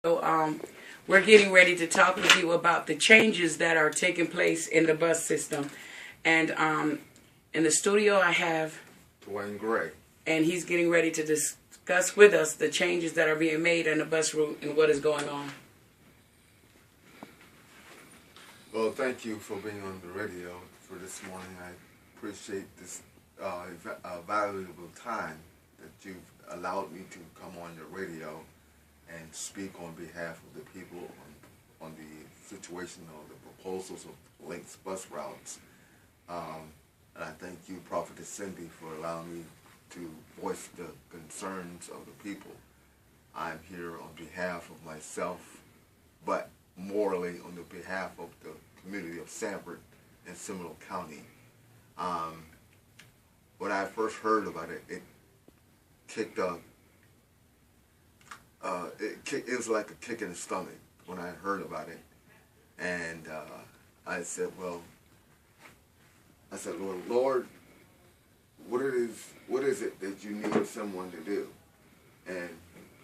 So, we're getting ready to talk with you about the changes that are taking place in the bus system. And in the studio, I have Dwayne Gray. and he's getting ready to discuss with us the changes that are being made in the bus route and what is going on. Well, thank you for being on the radio for this morning. I appreciate this valuable time that you've allowed me to come on the radio and speak on behalf of the people on the situation of the proposals of Link's bus routes. And I thank you, Prophetess Cindy, for allowing me to voice the concerns of the people. I'm here on behalf of myself, but morally on the behalf of the community of Sanford and Seminole County. When I first heard about it, it kicked up. It was like a kick in the stomach when I heard about it, and I said, Lord, what is it that you need someone to do? And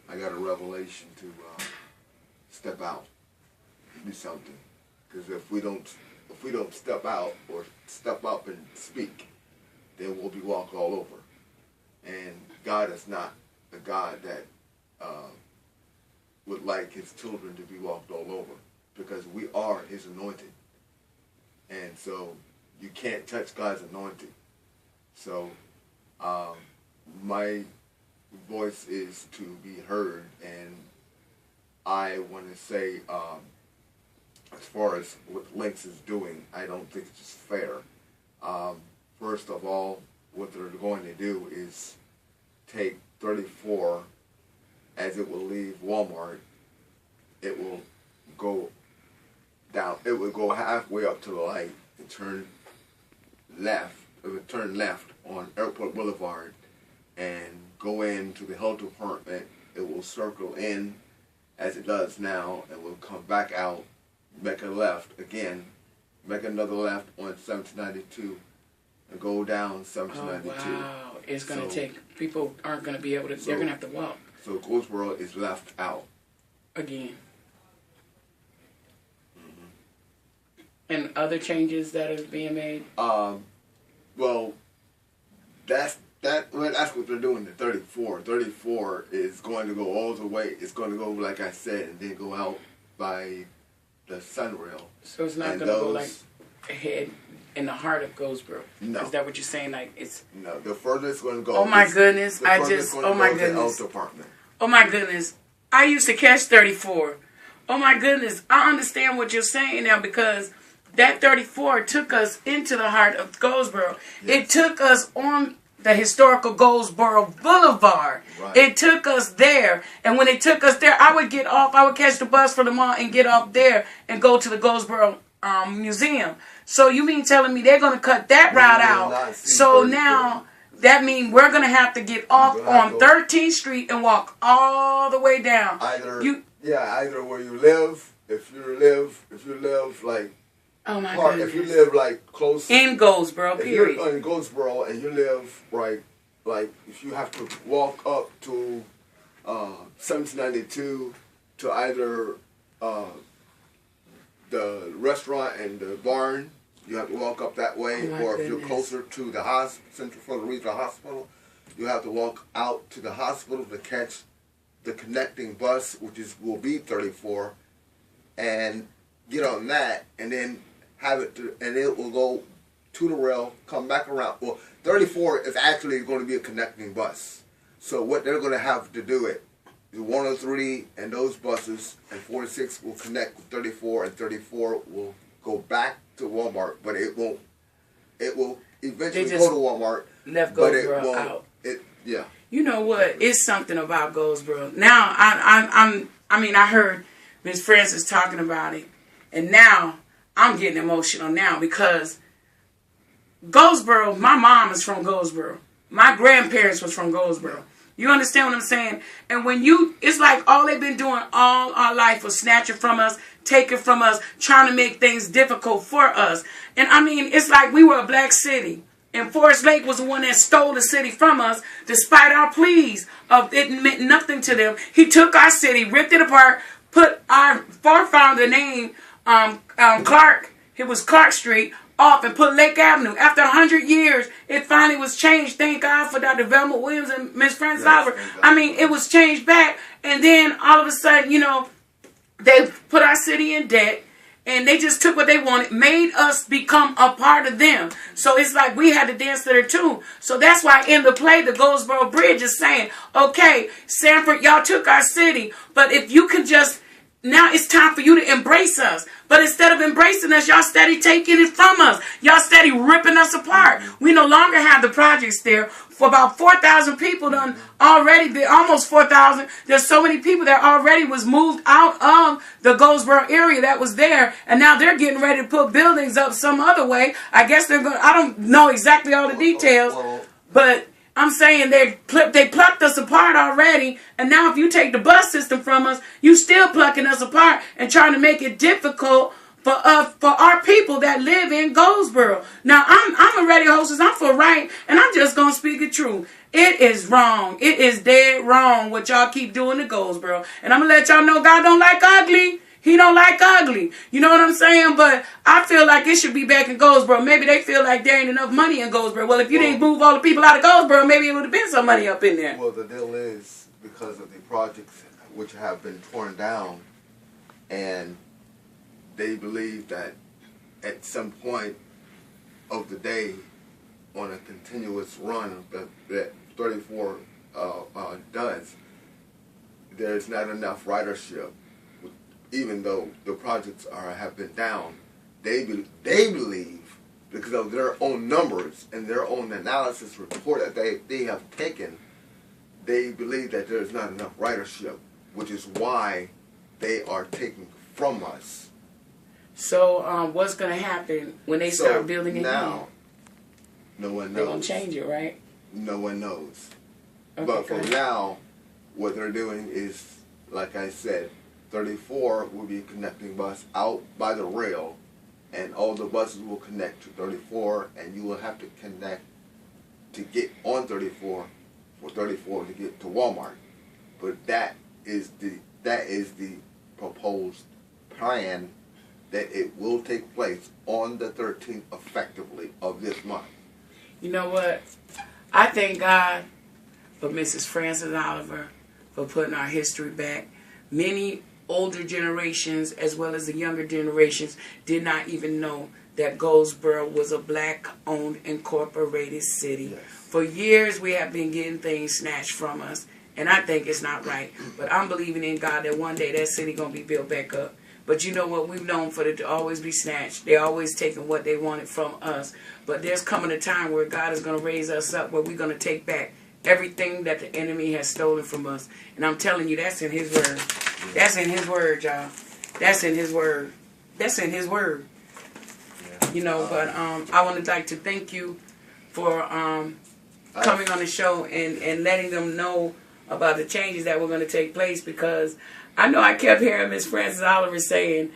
I got a revelation to step out, do something, because if we don't step out or step up and speak, then we'll be walked all over. And God is not a God that would like his children to be walked all over, because we are his anointed. And so you can't touch God's anointed. So my voice is to be heard, and I want to say, as far as what Lynx is doing, I don't think it's fair. First of all, what they're going to do is take 34, as it will leave Walmart, it will go down, it will go halfway up to the light and turn left, it will turn left on Airport Boulevard and go into the health department. It will circle in as it does now and will come back out, make a left again, make another left on 1792 and go down 1792. Oh, wow. It's going to take, people aren't going to be able to, they're going to have to walk. So Goldsboro is left out. Again. And other changes that are being made? Well, that's what they're doing to 34. 34 is going to go all the way. It's going to go, like I said, and then go out by the Sunrail. So it's not going to go like ahead in the heart of Goldsboro? No. Is that what you're saying? Like it's no. The furthest going to go. Oh my goodness! Oh my goodness! Oh my goodness! I used to catch 34. Oh my goodness! I understand what you're saying now, because that 34 took us into the heart of Goldsboro. Yes. It took us on the historical Goldsboro Boulevard. Right. It took us there. And when it took us there, I would get off. I would catch the bus from the mall and get off there and go to the Goldsboro Museum. So you mean telling me they're going to cut that route out? So now that means we're going to have to get off on 13th Street and walk all the way down. Either where you live, if you live like, oh my goodness. If you live like close in Goldsboro, period. If you're in Goldsboro and you live right, like if you have to walk up to 1792 to either the restaurant and the barn, you have to walk up that way. Or if you're closer to the Central Florida Regional Hospital, you have to walk out to the hospital to catch the connecting bus, which will be 34, and get on that, and then have it, and it will go to the rail, come back around. Well, 34 is actually going to be a connecting bus. So what they're going to have to do is 103 and those buses and 46 will connect with 34, and 34 will go back to Walmart, but it won't. It will eventually go to Walmart. Left Goldsboro out. Yeah. You know what? It's something about Goldsboro. Now I heard Miss Francis talking about it, and now I'm getting emotional now, because Goldsboro, my mom is from Goldsboro. My grandparents was from Goldsboro. You understand what I'm saying? And it's like all they've been doing all our life was snatching from us, taking from us, trying to make things difficult for us. And I mean, it's like we were a black city. And Forest Lake was the one that stole the city from us, despite our pleas of it meant nothing to them. He took our city, ripped it apart, put our founder name, Clark, it was Clark Street, off and put Lake Avenue. After 100 years, it finally was changed. Thank God for Dr. Velma Williams and Miss Frances Oliver. I mean, it was changed back. And then all of a sudden, you know, they put our city in debt. And they just took what they wanted, made us become a part of them. So it's like we had to dance to their tune. So that's why in the play, the Goldsboro Bridge is saying, okay, Sanford, y'all took our city. But if you can just, now it's time for you to embrace us. But instead of embracing us, y'all steady taking it from us. Y'all steady ripping us apart. We no longer have the projects there. For about 4,000 people done already, almost 4,000. There's so many people that already was moved out of the Goldsboro area that was there. And now they're getting ready to put buildings up some other way. I guess they're going, I don't know exactly all the details. But I'm saying they plucked us apart already. And now if you take the bus system from us, you still plucking us apart and trying to make it difficult for our people that live in Goldsboro. Now, I'm a radio hostess. I'm for right, and I'm just going to speak the truth. It is wrong. It is dead wrong what y'all keep doing to Goldsboro. And I'm going to let y'all know God don't like ugly. He don't like ugly. You know what I'm saying? But I feel like it should be back in Goldsboro. Maybe they feel like there ain't enough money in Goldsboro. Well, if you didn't move all the people out of Goldsboro, maybe it would have been some money up in there. Well, the deal is because of the projects which have been torn down, and they believe that at some point of the day, on a continuous run that 34 does, there's not enough ridership. Even though the projects have been down, they believe, because of their own numbers and their own analysis report that they have taken, they believe that there's not enough ridership, which is why they are taking from us. So what's going to happen when they start building it now? No one knows. They're going to change it, right? No one knows. Okay, but for now, what they're doing is, like I said, 34 will be connecting bus out by the rail, and all the buses will connect to 34, and you will have to connect to get on 34 for 34 to get to Walmart. But that is the proposed plan, that it will take place on the 13th effectively of this month. You know what? I thank God for Mrs. Frances Oliver for putting our history back. Many older generations as well as the younger generations did not even know that Goldsboro was a black-owned incorporated city. Yes. For years we have been getting things snatched from us, and I think it's not right. But I'm believing in God that one day that city going to be built back up. But you know what? We've known for it to always be snatched. They're always taking what they wanted from us. But there's coming a time where God is going to raise us up, where we're going to take back everything that the enemy has stolen from us. And I'm telling you, that's in His Word. That's in His Word, y'all. That's in His Word. That's in His Word. You know, but I would like to thank you for coming on the show and letting them know about the changes that were going to take place, because I know I kept hearing Miss Frances Oliver saying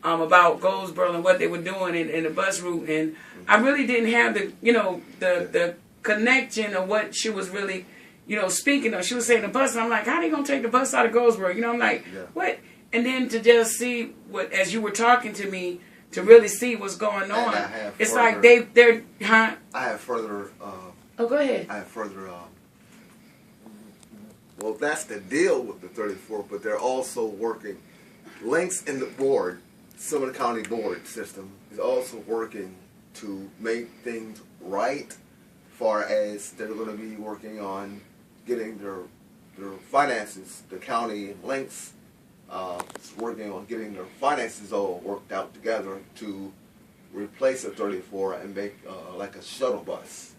about Goldsboro and what they were doing in the bus route, and I really didn't have the connection of what she was really, speaking of. She was saying the bus, and I'm like, how are they going to take the bus out of Goldsboro? I'm like, what? And then to just see what, as you were talking to me, to really see what's going on, it's like they're, huh? I have further... oh, go ahead. I have further... well, that's the deal with the 34, but they're also working. Links in the board, Summit County board system, is also working to make things right, far as they're going to be working on getting their finances. The county and Links is working on getting their finances all worked out together to replace a 34 and make like a shuttle bus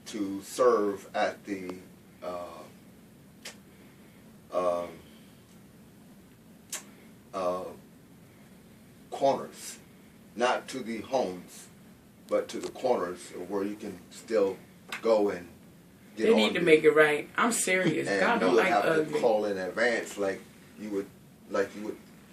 to serve at the corners, not to the homes, but to the corners where you can still go and get on. They need to make it right. I'm serious. And God don't you like have ugly. to call in advance, like you would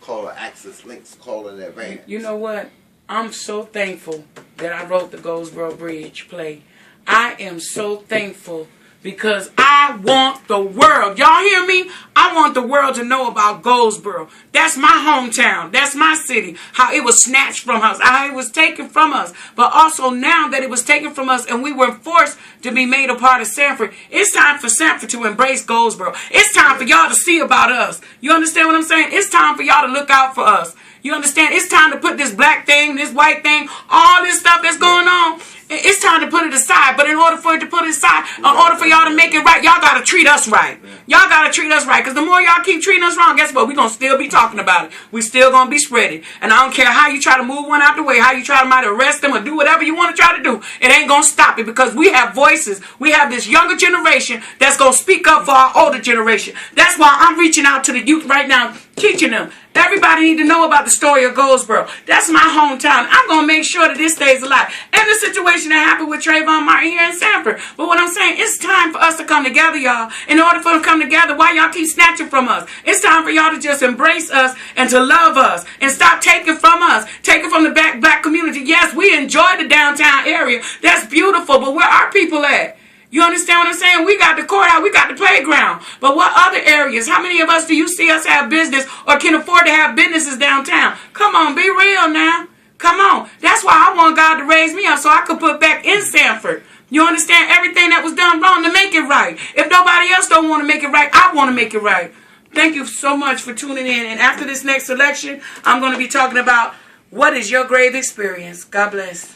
call an Access Links call in advance. You know what? I'm so thankful that I wrote the Goldsboro Bridge play. I am so thankful because I want the world. Y'all hear me? I I want the world to know about Goldsboro. That's my hometown. That's my city. How it was snatched from us. How it was taken from us. But also now that it was taken from us and we were forced to be made a part of Sanford, it's time for Sanford to embrace Goldsboro. It's time for y'all to see about us. You understand what I'm saying? It's time for y'all to look out for us. You understand? It's time to put this black thing, this white thing, all this stuff that's going on. It's time to put it aside. But in order for it to put it aside, in order for y'all to make it right, y'all got to treat us right. Y'all got to treat us right. Because the more y'all keep treating us wrong, guess what? We're going to still be talking about it. We still going to be spreading. And I don't care how you try to move one out the way, how you try to might arrest them or do whatever you want to try to do. It ain't going to stop it because we have voices. We have this younger generation that's going to speak up for our older generation. That's why I'm reaching out to the youth right now, teaching them. Everybody need to know about the story of Goldsboro. That's my hometown. I'm going to make sure that this stays alive. And the situation that happened with Trayvon Martin here in Sanford. But what I'm saying, it's time for us to come together, y'all. In order for them to come together, why y'all keep snatching from us? It's time for y'all to just embrace us and to love us and stop taking from us, taking from the black community. Yes, we enjoy the downtown area. That's beautiful, but where are people at? You understand what I'm saying? We got the courthouse, we got the playground. But what other areas? How many of us do you see us have business or can afford to have businesses downtown? Come on, be real now. Come on. That's why I want God to raise me up so I could put back in Sanford. You understand? Everything that was done wrong to make it right. If nobody else don't want to make it right, I want to make it right. Thank you so much for tuning in. And after this next selection, I'm going to be talking about what is your grave experience. God bless.